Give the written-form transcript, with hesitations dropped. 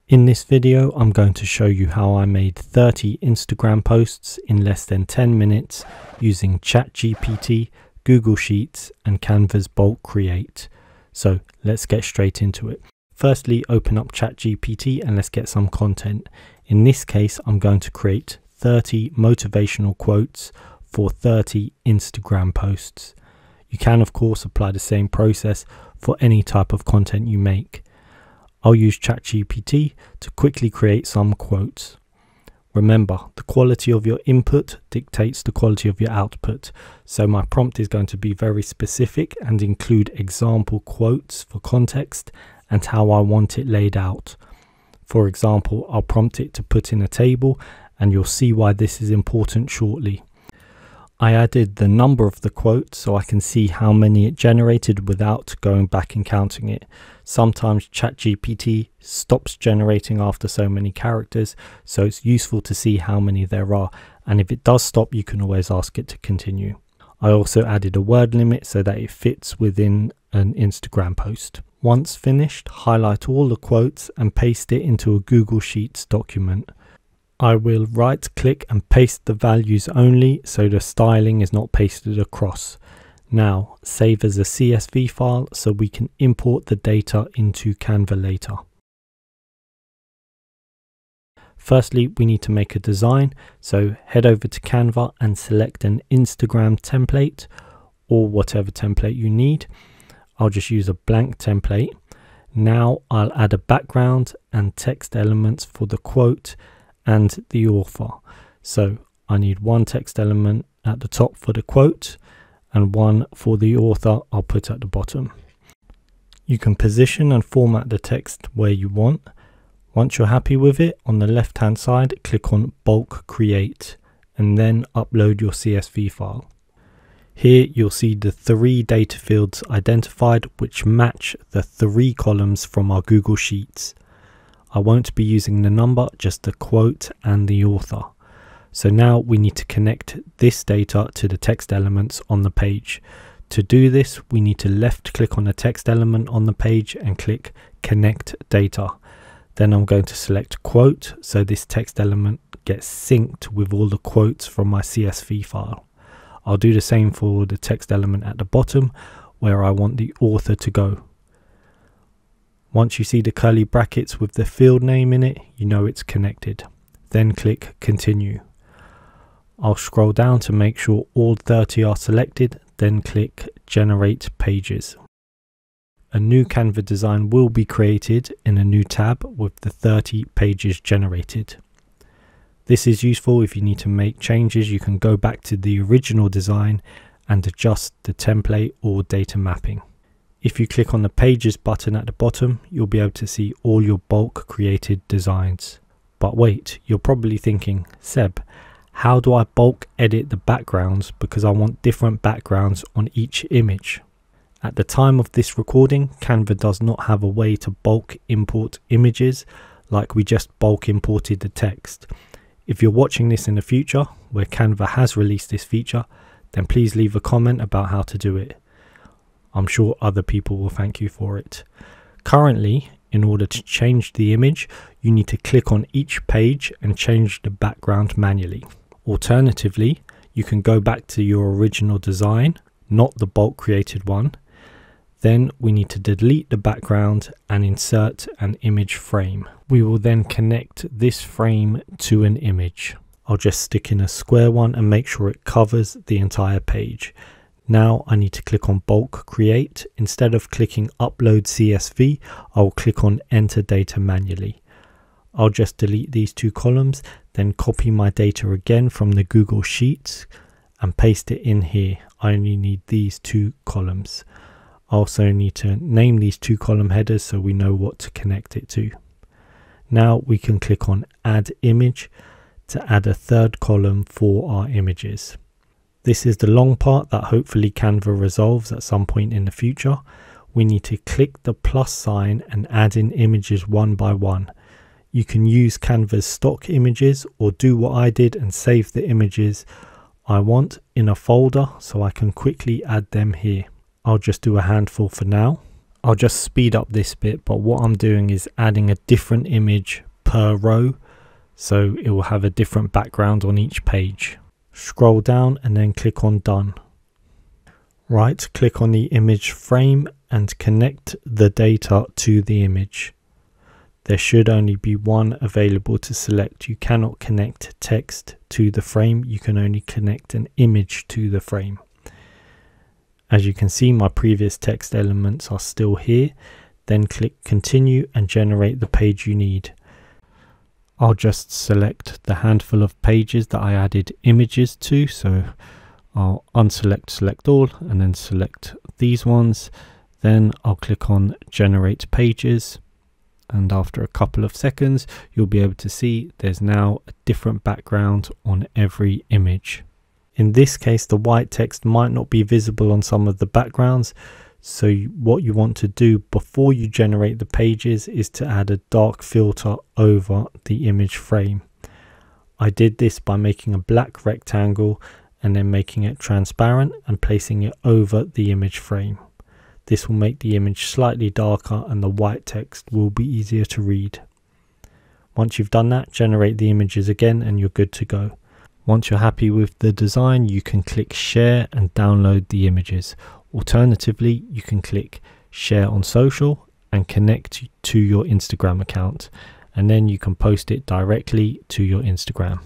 In this video, I'm going to show you how I made 30 Instagram posts in less than 10 minutes using ChatGPT, Google Sheets, and Canva's bulk create. So let's get straight into it. Firstly, open up ChatGPT and let's get some content. In this case, I'm going to create 30 motivational quotes for 30 Instagram posts. You can, of course, apply the same process for any type of content you make. I'll use ChatGPT to quickly create some quotes. Remember, the quality of your input dictates the quality of your output. So my prompt is going to be very specific and include example quotes for context and how I want it laid out. For example, I'll prompt it to put in a table, and you'll see why this is important shortly. I added the number of the quote so I can see how many it generated without going back and counting it. Sometimes ChatGPT stops generating after so many characters, so it's useful to see how many there are, and if it does stop, you can always ask it to continue. I also added a word limit so that it fits within an Instagram post. Once finished, highlight all the quotes and paste it into a Google Sheets document. I will right click and paste the values only so the styling is not pasted across. Now save as a CSV file so we can import the data into Canva later. Firstly, we need to make a design, so head over to Canva and select an Instagram template or whatever template you need. I'll just use a blank template. Now I'll add a background and text elements for the quote and the author. So I need one text element at the top for the quote and one for the author I'll put at the bottom. You can position and format the text where you want. Once you're happy with it, on the left hand side click on bulk create and then upload your CSV file. Here you'll see the 3 data fields identified which match the 3 columns from our Google Sheets. I won't be using the number, just the quote and the author. So now we need to connect this data to the text elements on the page. To do this, we need to left click on the text element on the page and click connect data. Then I'm going to select quote so this text element gets synced with all the quotes from my CSV file. I'll do the same for the text element at the bottom where I want the author to go. Once you see the curly brackets with the field name in it, you know it's connected. Then click continue. I'll scroll down to make sure all 30 are selected, then click generate pages. A new Canva design will be created in a new tab with the 30 pages generated. This is useful if you need to make changes. You can go back to the original design and adjust the template or data mapping. If you click on the pages button at the bottom, you'll be able to see all your bulk created designs. But wait, you're probably thinking, Seb, how do I bulk edit the backgrounds because I want different backgrounds on each image? At the time of this recording, Canva does not have a way to bulk import images like we just bulk imported the text. If you're watching this in the future, where Canva has released this feature, then please leave a comment about how to do it. I'm sure other people will thank you for it. Currently, in order to change the image, you need to click on each page and change the background manually. Alternatively, you can go back to your original design, not the bulk created one. Then we need to delete the background and insert an image frame. We will then connect this frame to an image. I'll just stick in a square one and make sure it covers the entire page. Now I need to click on bulk create. Instead of clicking upload CSV, I'll click on enter data manually. I'll just delete these 2 columns, then copy my data again from the Google Sheets and paste it in here. I only need these 2 columns. I also need to name these 2 column headers so we know what to connect it to. Now we can click on add image to add a 3rd column for our images. This is the long part that hopefully Canva resolves at some point in the future. We need to click the plus sign and add in images one by one. You can use Canva's stock images or do what I did and save the images I want in a folder so I can quickly add them here. I'll just do a handful for now. I'll just speed up this bit, but what I'm doing is adding a different image per row, so it will have a different background on each page. Scroll down and then click on Done. Right, click on the image frame and connect the data to the image. There should only be one available to select. You cannot connect text to the frame, you can only connect an image to the frame. As you can see, my previous text elements are still here. Then click Continue and generate the page you need. I'll just select the handful of pages that I added images to, so I'll unselect select all and then select these ones. Then I'll click on Generate Pages, and after a couple of seconds you'll be able to see there's now a different background on every image. In this case, the white text might not be visible on some of the backgrounds, so what you want to do before you generate the pages is to add a dark filter over the image frame. I did this by making a black rectangle and then making it transparent and placing it over the image frame. This will make the image slightly darker and the white text will be easier to read. Once you've done that, generate the images again and you're good to go. Once you're happy with the design, you can click share and download the images. Alternatively, you can click share on social and connect to your Instagram account, and then you can post it directly to your Instagram.